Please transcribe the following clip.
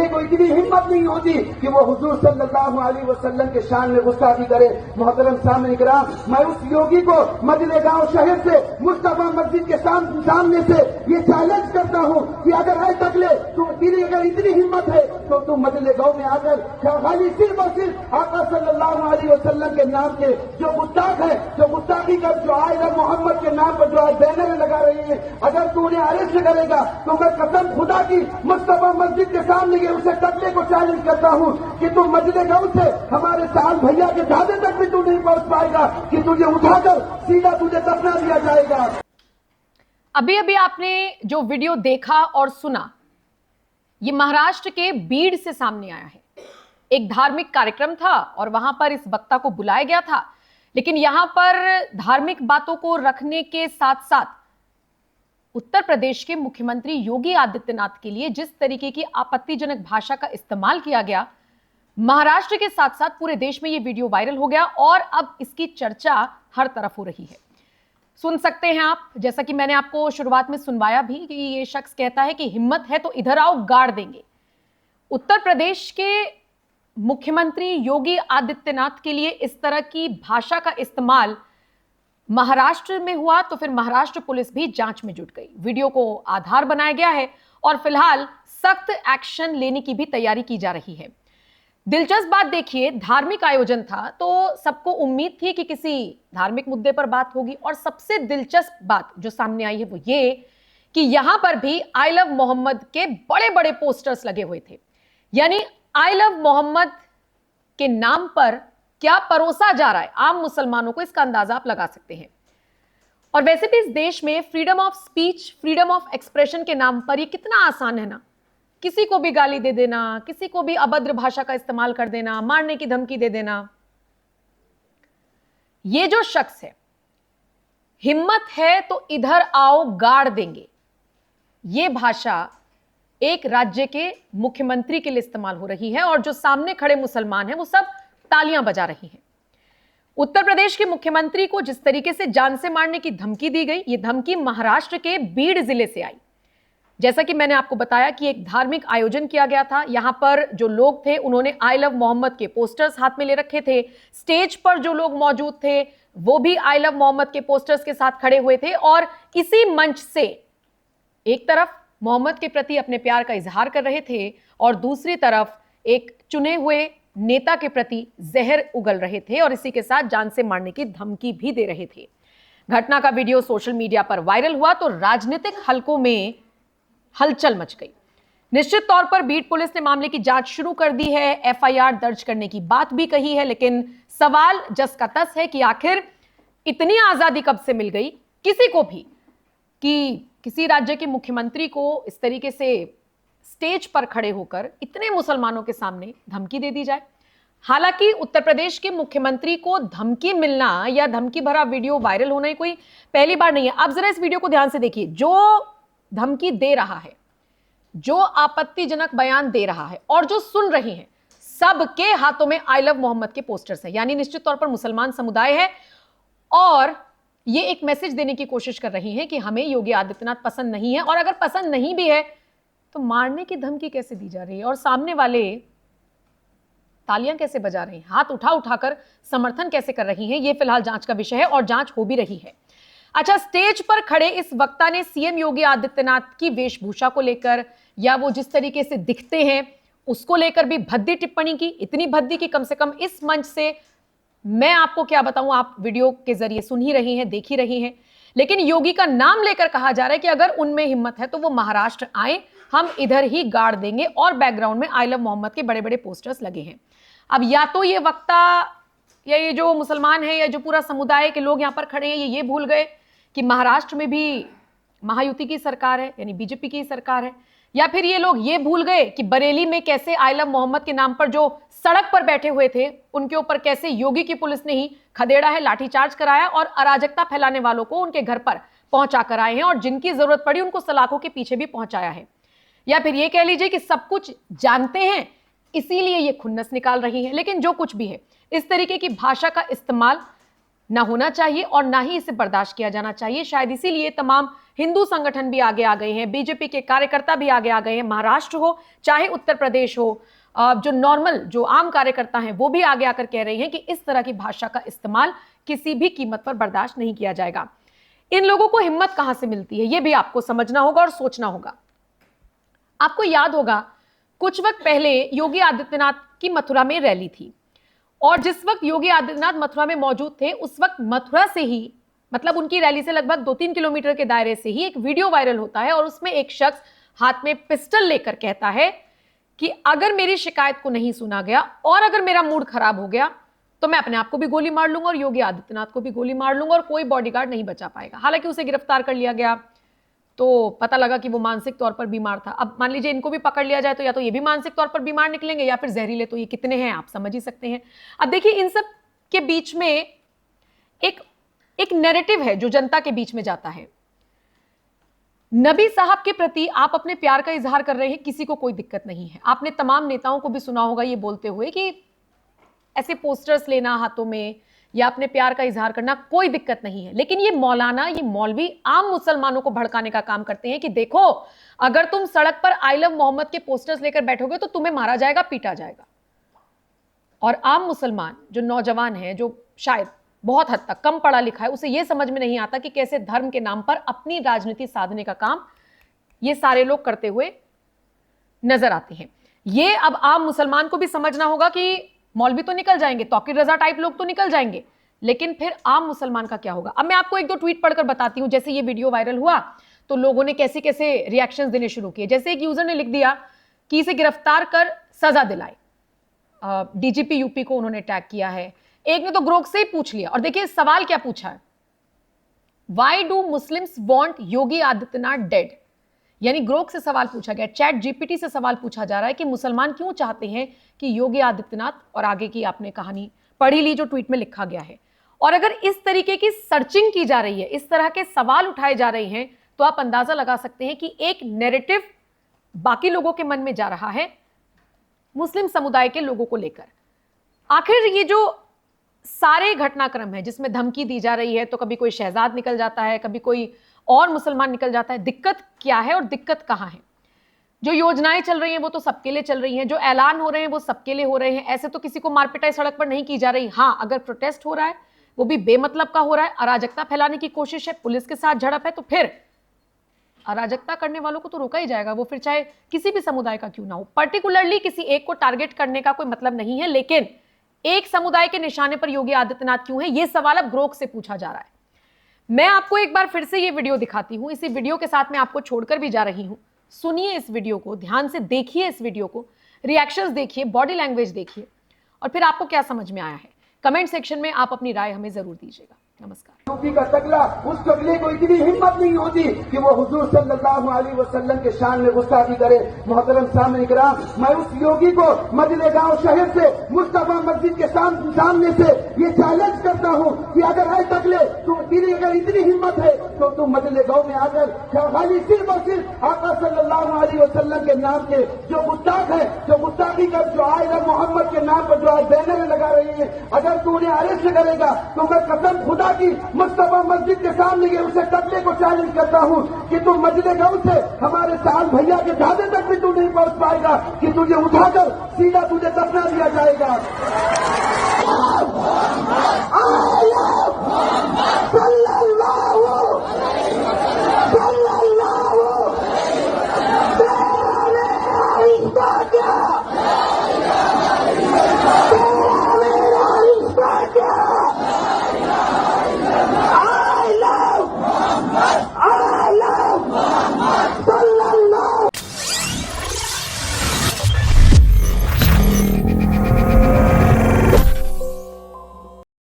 कहने को इतनी हिम्मत नहीं होती कि वो हुजूर सल्लल्लाहु अलैहि वसल्लम के शान में गुस्ताखी करे। मोहतरम सामने इकराम, मैं उस योगी को मजले गांव शहर से मुस्तफा मस्जिद के सामने से ये चैलेंज करता हूं कि अगर आज तक ले तेरी अगर इतनी हिम्मत है तो तुम मजले गांव में आकर खाली सिर्फ और सिर्फ आका सल्लल्लाहु अलैहि वसल्लम के नाम के जो गुस्ताख है, जो गुस्ताखी कर जो आए मोहम्मद के नाम पर जो आज बैनर लगा रहे हैं, अगर तू उन्हें अरेस्ट करेगा तो मैं कसम खुदा की मुस्तफा मस्जिद के सामने के उसे टकले को चैलेंज करता हूं कि तुम मजले गांव से हमारे साल भैया के दादे तक भी तू नहीं पहुंच पाएगा कि तुझे उठाकर सीधा तुझे दफना दिया जाएगा। अभी अभी आपने जो वीडियो देखा और सुना, ये महाराष्ट्र के बीड़ से सामने आया है। एक धार्मिक कार्यक्रम था और वहां पर इस वक्ता को बुलाया गया था, लेकिन यहां पर धार्मिक बातों को रखने के साथ साथ उत्तर प्रदेश के मुख्यमंत्री योगी आदित्यनाथ के लिए जिस तरीके की आपत्तिजनक भाषा का इस्तेमाल किया गया, महाराष्ट्र के साथ साथ पूरे देश में यह वीडियो वायरल हो गया और अब इसकी चर्चा हर तरफ हो रही है। सुन सकते हैं आप, जैसा कि मैंने आपको शुरुआत में सुनवाया भी कि ये शख्स कहता है कि हिम्मत है तो इधर आओ, गाड़ देंगे। उत्तर प्रदेश के मुख्यमंत्री योगी आदित्यनाथ के लिए इस तरह की भाषा का इस्तेमाल महाराष्ट्र में हुआ तो फिर महाराष्ट्र पुलिस भी जांच में जुट गई। वीडियो को आधार बनाया गया है और फिलहाल सख्त एक्शन लेने की भी तैयारी की जा रही है। दिलचस्प बात देखिए, धार्मिक आयोजन था तो सबको उम्मीद थी कि किसी धार्मिक मुद्दे पर बात होगी और सबसे दिलचस्प बात जो सामने आई है वो ये कि यहां पर भी आई लव मोहम्मद के बड़े बड़े पोस्टर्स लगे हुए थे। यानी आई लव मोहम्मद के नाम पर क्या परोसा जा रहा है आम मुसलमानों को, इसका अंदाजा आप लगा सकते हैं। और वैसे भी इस देश में freedom of speech, freedom of expression के नाम पर ये कितना आसान है ना, किसी को भी गाली दे देना, किसी को भी अभद्र भाषा का इस्तेमाल कर देना, मारने की धमकी दे देना। ये जो शख्स है, हिम्मत है तो इधर आओ, गाड़ देंगे, ये भाषा एक राज्य के मुख्यमंत्री के लिए इस्तेमाल हो रही है और जो सामने खड़े मुसलमान हैं वो सब तालियां बजा रही हैं। उत्तर प्रदेश के मुख्यमंत्री को जिस तरीके से जान से मारने की धमकी दी गई, ये धमकी महाराष्ट्र के बीड़ जिले से आई। जैसा कि मैंने आपको बताया कि एक धार्मिक आयोजन किया गया था, यहां पर जो लोग थे उन्होंने आई लव मोहम्मद के पोस्टर्स हाथ में ले रखे थे। स्टेज पर जो लोग मौजूद थे वो भी आई लव मोहम्मद के पोस्टर्स के साथ खड़े हुए थे और इसी मंच से एक तरफ मोहम्मद के प्रति अपने प्यार का इजहार कर रहे थे और दूसरी तरफ एक चुने हुए नेता के प्रति जहर उगल रहे थे और इसी के साथ जान से मारने की धमकी भी दे रहे थे। घटना का वीडियो सोशल मीडिया पर वायरल हुआ तो राजनीतिक हलकों में हलचल मच गई। निश्चित तौर पर बीड़ पुलिस ने मामले की जांच शुरू कर दी है, एफआईआर दर्ज करने की बात भी कही है, लेकिन सवाल जस का तस है कि आखिर इतनी आजादी कब से मिल गई किसी को भी कि किसी राज्य के मुख्यमंत्री को इस तरीके से स्टेज पर खड़े होकर इतने मुसलमानों के सामने धमकी दे दी जाए। हालांकि उत्तर प्रदेश के मुख्यमंत्री को धमकी मिलना या धमकी भरा वीडियो वायरल होना ही कोई पहली बार नहीं है। अब जरा इस वीडियो को ध्यान से देखिए। जो धमकी दे रहा है, जो आपत्तिजनक बयान दे रहा है और जो सुन रही हैं, सबके हाथों में आई लव मोहम्मद के पोस्टर्स हैं। यानी निश्चित तौर पर मुसलमान समुदाय है और ये एक मैसेज देने की कोशिश कर रही हैं कि हमें योगी आदित्यनाथ पसंद नहीं है और अगर पसंद नहीं भी है तो मारने की धमकी कैसे दी जा रही है और सामने वाले तालियां कैसे बजा रहे हैं, हाथ उठा उठाकर समर्थन कैसे कर रही हैं, ये फिलहाल जांच का विषय है और जांच हो भी रही है। अच्छा, स्टेज पर खड़े इस वक्ता ने सीएम योगी आदित्यनाथ की वेशभूषा को लेकर या वो जिस तरीके से दिखते हैं उसको लेकर भी भद्दी टिप्पणी की। इतनी भद्दी कि कम से कम इस मंच से मैं आपको क्या बताऊं, आप वीडियो के जरिए सुन ही रही हैं, देख ही रही हैं। लेकिन योगी का नाम लेकर कहा जा रहा है कि अगर उनमें हिम्मत है तो वो महाराष्ट्र आए, हम इधर ही गाड़ देंगे और बैकग्राउंड में आई लव मोहम्मद के बड़े बड़े पोस्टर्स लगे हैं। अब या तो ये वक्ता या ये जो मुसलमान है या जो पूरा समुदाय के लोग यहां पर खड़े हैं ये भूल गए कि महाराष्ट्र में भी महायुति की सरकार है, यानी बीजेपी की सरकार है, या फिर ये लोग ये भूल गए कि बरेली में कैसे आई लव मोहम्मद के नाम पर जो सड़क पर बैठे हुए थे उनके ऊपर कैसे योगी की पुलिस ने ही खदेड़ा है, लाठीचार्ज कराया और अराजकता फैलाने वालों को उनके घर पर पहुंचा कर आए हैं और जिनकी जरूरत पड़ी उनको सलाखों के पीछे भी पहुंचाया है। या फिर ये कह लीजिए कि सब कुछ जानते हैं इसीलिए ये खुन्नस निकाल रही है। लेकिन जो कुछ भी है, इस तरीके की भाषा का इस्तेमाल ना होना चाहिए और ना ही इसे बर्दाश्त किया जाना चाहिए। शायद इसीलिए तमाम हिंदू संगठन भी आगे आ गए हैं, बीजेपी के कार्यकर्ता भी आगे आ गए हैं, महाराष्ट्र हो चाहे उत्तर प्रदेश हो, जो नॉर्मल जो आम कार्यकर्ता हैं वो भी आगे आकर कह रहे हैं कि इस तरह की भाषा का इस्तेमाल किसी भी कीमत पर बर्दाश्त नहीं किया जाएगा। इन लोगों को हिम्मत कहां से मिलती है, यह भी आपको समझना होगा और सोचना होगा। आपको याद होगा कुछ वक्त पहले योगी आदित्यनाथ की मथुरा में रैली थी और जिस वक्त योगी आदित्यनाथ मथुरा में मौजूद थे उस वक्त मथुरा से ही, मतलब उनकी रैली से लगभग 2-3 किलोमीटर के दायरे से ही एक वीडियो वायरल होता है और उसमें एक शख्स हाथ में पिस्टल लेकर कहता है कि अगर मेरी शिकायत को नहीं सुना गया और अगर मेरा मूड खराब हो गया तो मैं अपने आप को भी गोली मार लूंगा और योगी आदित्यनाथ को भी गोली मार लूंगा और कोई बॉडीगार्ड नहीं बचा पाएगा। हालांकि उसे गिरफ्तार कर लिया गया तो पता लगा कि वो मानसिक तौर पर बीमार था। अब मान लीजिए इनको भी पकड़ लिया जाए तो या तो ये भी मानसिक तौर पर बीमार निकलेंगे या फिर जहरीले, तो ये कितने हैं आप समझ ही सकते हैं। अब देखिए इन सब के बीच में एक नैरेटिव है जो जनता के बीच में जाता है। नबी साहब के प्रति आप अपने प्यार का इजहार कर रहे हैं, किसी को कोई दिक्कत नहीं है। आपने तमाम नेताओं को भी सुना होगा ये बोलते हुए कि ऐसे पोस्टर्स लेना हाथों में या अपने प्यार का इजहार करना कोई दिक्कत नहीं है। लेकिन ये मौलाना, ये मौलवी आम मुसलमानों को भड़काने का काम करते हैं कि देखो अगर तुम सड़क पर आई लव मोहम्मद के पोस्टर्स लेकर बैठोगे तो तुम्हें मारा जाएगा, पीटा जाएगा। और आम मुसलमान जो नौजवान है, जो शायद बहुत हद तक कम पढ़ा लिखा है, उसे यह समझ में नहीं आता कि कैसे धर्म के नाम पर अपनी राजनीति साधने का काम ये सारे लोग करते हुए नजर आते हैं। ये अब आम मुसलमान को भी समझना होगा कि मौलवी तो निकल जाएंगे, तौकीर रजा टाइप लोग तो निकल जाएंगे, लेकिन फिर आम मुसलमान का क्या होगा। अब मैं आपको 1-2 ट्वीट पढ़कर बताती हूं। जैसे ये वीडियो वायरल हुआ तो लोगों ने कैसे कैसे रिएक्शंस देने शुरू किए। जैसे एक यूजर ने लिख दिया कि इसे गिरफ्तार कर सजा दिलाए, डीजीपी यूपी को उन्होंने टैग किया है। एक ने तो ग्रोक से ही पूछ लिया और देखिए सवाल क्या पूछा है, why do Muslims want Yogi Adityanath dead. यानी ग्रोक से सवाल पूछा गया, चैट जीपीटी से सवाल पूछा जा रहा है कि मुसलमान क्यों चाहते हैं कि योगी आदित्यनाथ, और आगे की आपने कहानी पढ़ी ली जो ट्वीट में लिखा गया है। और अगर इस तरीके की सर्चिंग की जा रही है, इस तरह के सवाल उठाए जा रहे हैं, तो आप अंदाजा लगा सकते हैं कि एक नैरेटिव बाकी लोगों के मन में जा रहा है मुस्लिम समुदाय के लोगों को लेकर। आखिर ये जो सारे घटनाक्रम है जिसमें धमकी दी जा रही है, तो कभी कोई शहजाद निकल जाता है, कभी कोई और मुसलमान निकल जाता है, दिक्कत क्या है और दिक्कत कहां है। जो योजनाएं चल रही हैं वो तो सबके लिए चल रही हैं, जो ऐलान हो रहे हैं वो सबके लिए हो रहे हैं। ऐसे तो किसी को मारपिटाई सड़क पर नहीं की जा रही। हाँ, अगर प्रोटेस्ट हो रहा है वो भी बेमतलब का हो रहा है, अराजकता फैलाने की कोशिश है, पुलिस के साथ झड़प है, तो फिर अराजकता करने वालों को तो रोका ही जाएगा, वो फिर चाहे किसी भी समुदाय का क्यों ना हो। पर्टिकुलरली किसी एक को टारगेट करने का कोई मतलब नहीं है, लेकिन एक समुदाय के निशाने पर योगी आदित्यनाथ क्यों है, यह सवाल अब ग्रोक से पूछा जा रहा है। मैं आपको एक बार फिर से ये वीडियो दिखाती हूं। इसी वीडियो के साथ मैं आपको छोड़कर भी जा रही हूं। सुनिए इस वीडियो को, ध्यान से देखिए इस वीडियो को, रिएक्शंस देखिए, बॉडी लैंग्वेज देखिए और फिर आपको क्या समझ में आया है कमेंट सेक्शन में आप अपनी राय हमें जरूर दीजिएगा। नमस्कार। यूपी का तगला, उस तगले को इतनी हिम्मत नहीं होती कि वो हुजूर सल्लल्लाहु अलैहि वसल्लम के शान में गुस्ताखी करे। मोहतरम सामने इकराम, मैं उस योगी को मजले गांव शहर से, मुस्तफा मस्जिद के सामने से ये चैलेंज करता हूं कि अगर है तगले तो तेरी अगर इतनी हिम्मत है तो तुम मजले गांव में आकर खाली सिर्फ और सिर्फ आका सल्लल्लाहु अलैहि वसल्लम के नाम के जो गुस्ताख है, जो गुस्ताखी कर, जो आए मोहम्मद के नाम पर जो आज बैनर लगा रही है, अगर तू उन्हें अरेस्ट करेगा तो मैं कसम खुदा की मुस्तफा मस्जिद के सामने ये उसे तगले को चैलेंज करता हूं कि तुम मजले गांव से हमारे साल भैया के दादे तक भी तू नहीं पहुंच पाएगा कि तुझे उठाकर सीधा तुझे दफना दिया जाएगा।